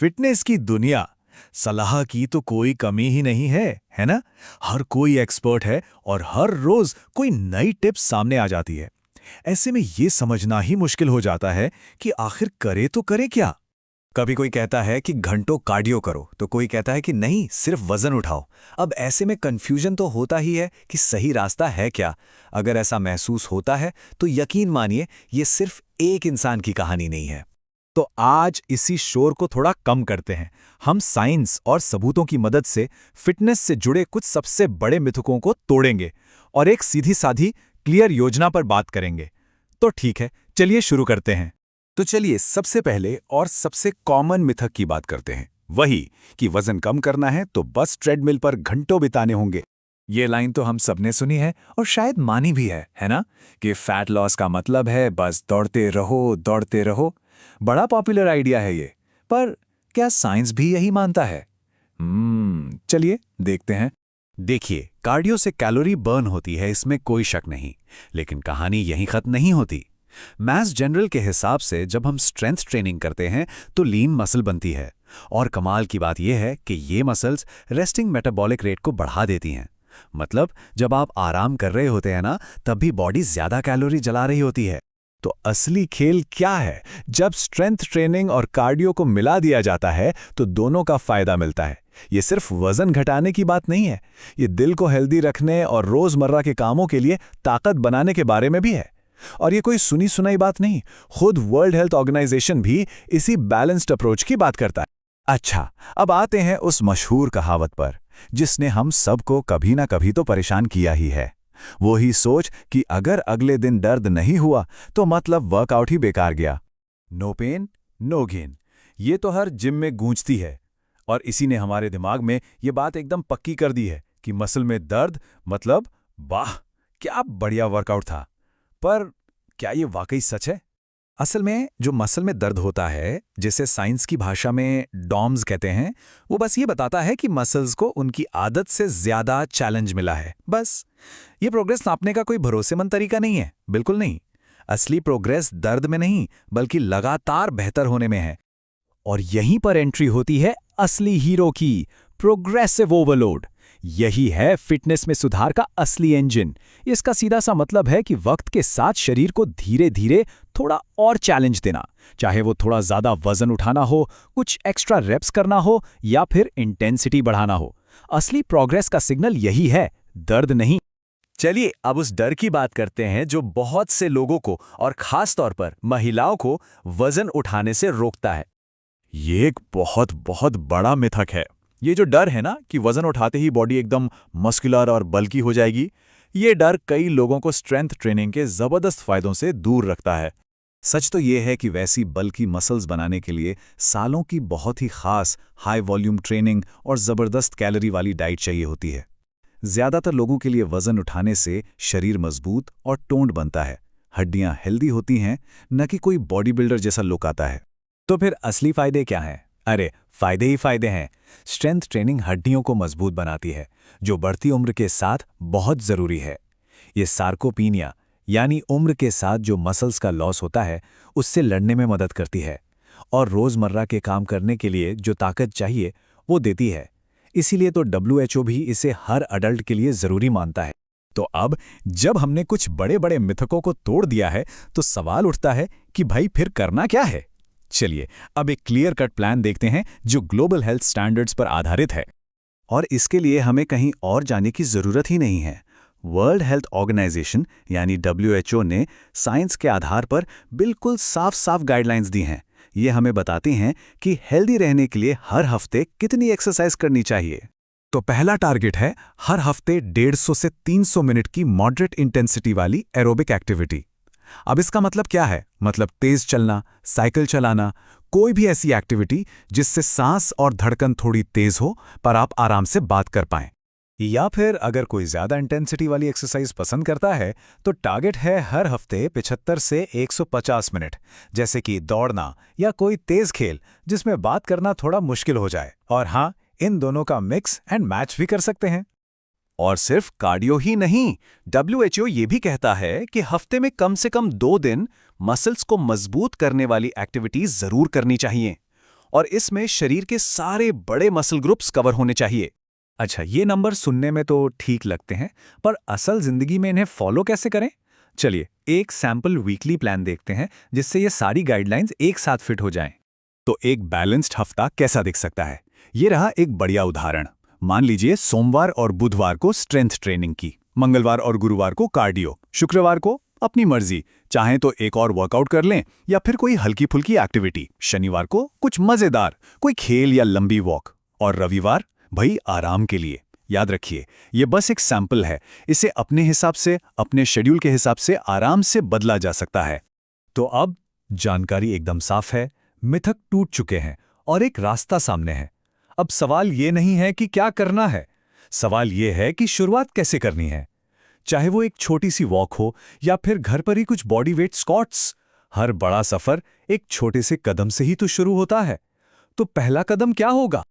Fitness की दुनिया, सलाह की तो कोई कमी ही नहीं है ना? हर कोई एक्सपर्ट है और हर रोज कोई नई टिप्स सामने आ जाती है। ऐसे में ये समझना ही मुश्किल हो जाता है कि आखिर करे तो करे क्या। कभी कोई कहता है कि घंटों कार्डियो करो, तो कोई कहता है कि नहीं, सिर्फ वजन उठाओ। अब ऐसे में कंफ्यूजन तो होता ही है कि सही रास्ता है क्या। अगर ऐसा महसूस होता है तो यकीन मानिए, ये सिर्फ एक इंसान की कहानी नहीं है। तो आज इसी शोर को थोड़ा कम करते हैं। हम साइंस और सबूतों की मदद से फिटनेस से जुड़े कुछ सबसे बड़े मिथकों को तोड़ेंगे और एक सीधी साधी क्लियर योजना पर बात करेंगे। तो ठीक है, चलिए शुरू करते हैं। तो चलिए सबसे पहले और सबसे कॉमन मिथक की बात करते हैं, वही कि वजन कम करना है तो बस ट्रेडमिल पर घंटों बिताने होंगे। ये लाइन तो हम सबने सुनी है और शायद मानी भी है ना? कि फैट लॉस का मतलब है बस दौड़ते रहो। बड़ा पॉपुलर आइडिया है ये, पर क्या साइंस भी यही मानता है? चलिए देखते हैं। देखिए, कार्डियो से कैलोरी बर्न होती है, इसमें कोई शक नहीं, लेकिन कहानी यहीं खत्म नहीं होती। मैस जनरल के हिसाब से जब हम स्ट्रेंथ ट्रेनिंग करते हैं तो लीन मसल बनती है, और कमाल की बात यह है कि ये मसल्स रेस्टिंग मेटाबॉलिक रेट को बढ़ा देती हैं। मतलब जब आप आराम कर रहे होते हैं ना, तब भी बॉडी ज्यादा कैलोरी जला रही होती है। तो असली खेल क्या है? जब स्ट्रेंथ ट्रेनिंग और कार्डियो को मिला दिया जाता है तो दोनों का फायदा मिलता है। ये सिर्फ वजन घटाने की बात नहीं है, ये दिल को हेल्दी रखने और रोजमर्रा के कामों के लिए ताकत बनाने के बारे में भी है। और ये कोई सुनी सुनाई बात नहीं, खुद वर्ल्ड हेल्थ ऑर्गेनाइजेशन भी इसी बैलेंस्ड अप्रोच की बात करता है। अच्छा, अब आते हैं उस मशहूर कहावत पर, जिसने हम सबको कभी ना कभी तो परेशान किया ही है। वो ही सोच कि अगर अगले दिन दर्द नहीं हुआ तो मतलब वर्कआउट ही बेकार गया। नो पेन नो गेन, ये तो हर जिम में गूंजती है, और इसी ने हमारे दिमाग में ये बात एकदम पक्की कर दी है कि मसल में दर्द मतलब वाह क्या बढ़िया वर्कआउट था। पर क्या ये वाकई सच है? असल में जो मसल में दर्द होता है, जिसे साइंस की भाषा में डॉम्स कहते हैं, वो बस ये बताता है कि मसल्स को उनकी आदत से ज्यादा चैलेंज मिला है, बस। ये प्रोग्रेस नापने का कोई भरोसेमंद तरीका नहीं है, बिल्कुल नहीं। असली प्रोग्रेस दर्द में नहीं, बल्कि लगातार बेहतर होने में है। और यहीं पर एंट्री होती है असली हीरो की, प्रोग्रेसिव ओवरलोड। यही है फिटनेस में सुधार का असली इंजन। इसका सीधा सा मतलब है कि वक्त के साथ शरीर को धीरे धीरे थोड़ा और चैलेंज देना, चाहे वो थोड़ा ज्यादा वजन उठाना हो, कुछ एक्स्ट्रा रेप्स करना हो, या फिर इंटेंसिटी बढ़ाना हो। असली प्रोग्रेस का सिग्नल यही है, दर्द नहीं। चलिए अब उस डर की बात करते हैं जो बहुत से लोगों को, और खास तौर पर महिलाओं को, वजन उठाने से रोकता है। ये एक बहुत बहुत बड़ा मिथक है। ये जो डर है ना कि वजन उठाते ही बॉडी एकदम मस्कुलर और बल्की हो जाएगी, ये डर कई लोगों को स्ट्रेंथ ट्रेनिंग के जबरदस्त फायदों से दूर रखता है। सच तो ये है कि वैसी बल्की मसल्स बनाने के लिए सालों की बहुत ही खास हाई वॉल्यूम ट्रेनिंग और जबरदस्त कैलोरी वाली डाइट चाहिए होती है। ज्यादातर लोगों के लिए वजन उठाने से शरीर मजबूत और टोन्ड बनता है, हड्डियां हेल्दी होती हैं, न कि कोई बॉडी बिल्डर जैसा लुक आता है। तो फिर असली फायदे क्या हैं? अरे फायदे ही फायदे हैं। स्ट्रेंथ ट्रेनिंग हड्डियों को मजबूत बनाती है, जो बढ़ती उम्र के साथ बहुत जरूरी है। ये सार्कोपीनिया यानी उम्र के साथ जो मसल्स का लॉस होता है, उससे लड़ने में मदद करती है, और रोजमर्रा के काम करने के लिए जो ताकत चाहिए वो देती है। इसीलिए तो WHO भी इसे हर अडल्ट के लिए जरूरी मानता है। तो अब जब हमने कुछ बड़े बड़े मिथकों को तोड़ दिया है, तो सवाल उठता है कि भाई फिर करना क्या है? चलिए अब एक क्लियर कट प्लान देखते हैं जो ग्लोबल हेल्थ स्टैंडर्ड्स पर आधारित है। और इसके लिए हमें कहीं और जाने की जरूरत ही नहीं है। वर्ल्ड हेल्थ ऑर्गेनाइजेशन यानी WHO ने साइंस के आधार पर बिल्कुल साफ साफ गाइडलाइंस दी हैं। ये हमें बताती हैं कि हेल्दी रहने के लिए हर हफ्ते कितनी एक्सरसाइज करनी चाहिए। तो पहला टारगेट है हर हफ्ते 150 से 300 मिनट की मॉडरेट इंटेंसिटी वाली एरोबिक एक्टिविटी। अब इसका मतलब क्या है? मतलब तेज चलना, साइकिल चलाना, कोई भी ऐसी एक्टिविटी जिससे सांस और धड़कन थोड़ी तेज हो पर आप आराम से बात कर पाएं। या फिर अगर कोई ज्यादा इंटेंसिटी वाली एक्सरसाइज पसंद करता है तो टारगेट है हर हफ्ते 75 से 150 मिनट, जैसे कि दौड़ना या कोई तेज खेल जिसमें बात करना थोड़ा मुश्किल हो जाए। और हाँ, इन दोनों का मिक्स एंड मैच भी कर सकते हैं। और सिर्फ कार्डियो ही नहीं, WHO ये भी कहता है कि हफ्ते में कम से कम 2 दिन मसल्स को मजबूत करने वाली एक्टिविटीज जरूर करनी चाहिए। और इसमें शरीर के सारे बड़े मसल ग्रुप्स कवर होने चाहिए। अच्छा, ये नंबर सुनने में तो ठीक लगते हैं, पर असल जिंदगी में इन्हें फॉलो कैसे करें? चलिए एक सैंपल वीकली प्लान देखते हैं जिससे ये सारी गाइडलाइंस एक साथ फिट हो जाएं। तो एक बैलेंस्ड हफ्ता कैसा दिख सकता है? ये रहा एक बढ़िया उदाहरण। मान लीजिए सोमवार और बुधवार को स्ट्रेंथ ट्रेनिंग की, मंगलवार और गुरुवार को कार्डियो, शुक्रवार को अपनी मर्जी, चाहें तो एक और वर्कआउट कर लें या फिर कोई हल्की फुल्की एक्टिविटी, शनिवार को कुछ मजेदार, कोई खेल या लंबी वॉक, और रविवार भाई आराम के लिए। याद रखिए, ये बस एक सैंपल है, इसे अपने हिसाब से, अपने शेड्यूल के हिसाब से आराम से बदला जा सकता है। तो अब जानकारी एकदम साफ है, मिथक टूट चुके हैं और एक रास्ता सामने है। अब सवाल ये नहीं है कि क्या करना है, सवाल ये है कि शुरुआत कैसे करनी है। चाहे वो एक छोटी सी वॉक हो या फिर घर पर ही कुछ बॉडी वेट स्क्वाट्स, हर बड़ा सफर एक छोटे से कदम से ही तो शुरू होता है। तो पहला कदम क्या होगा?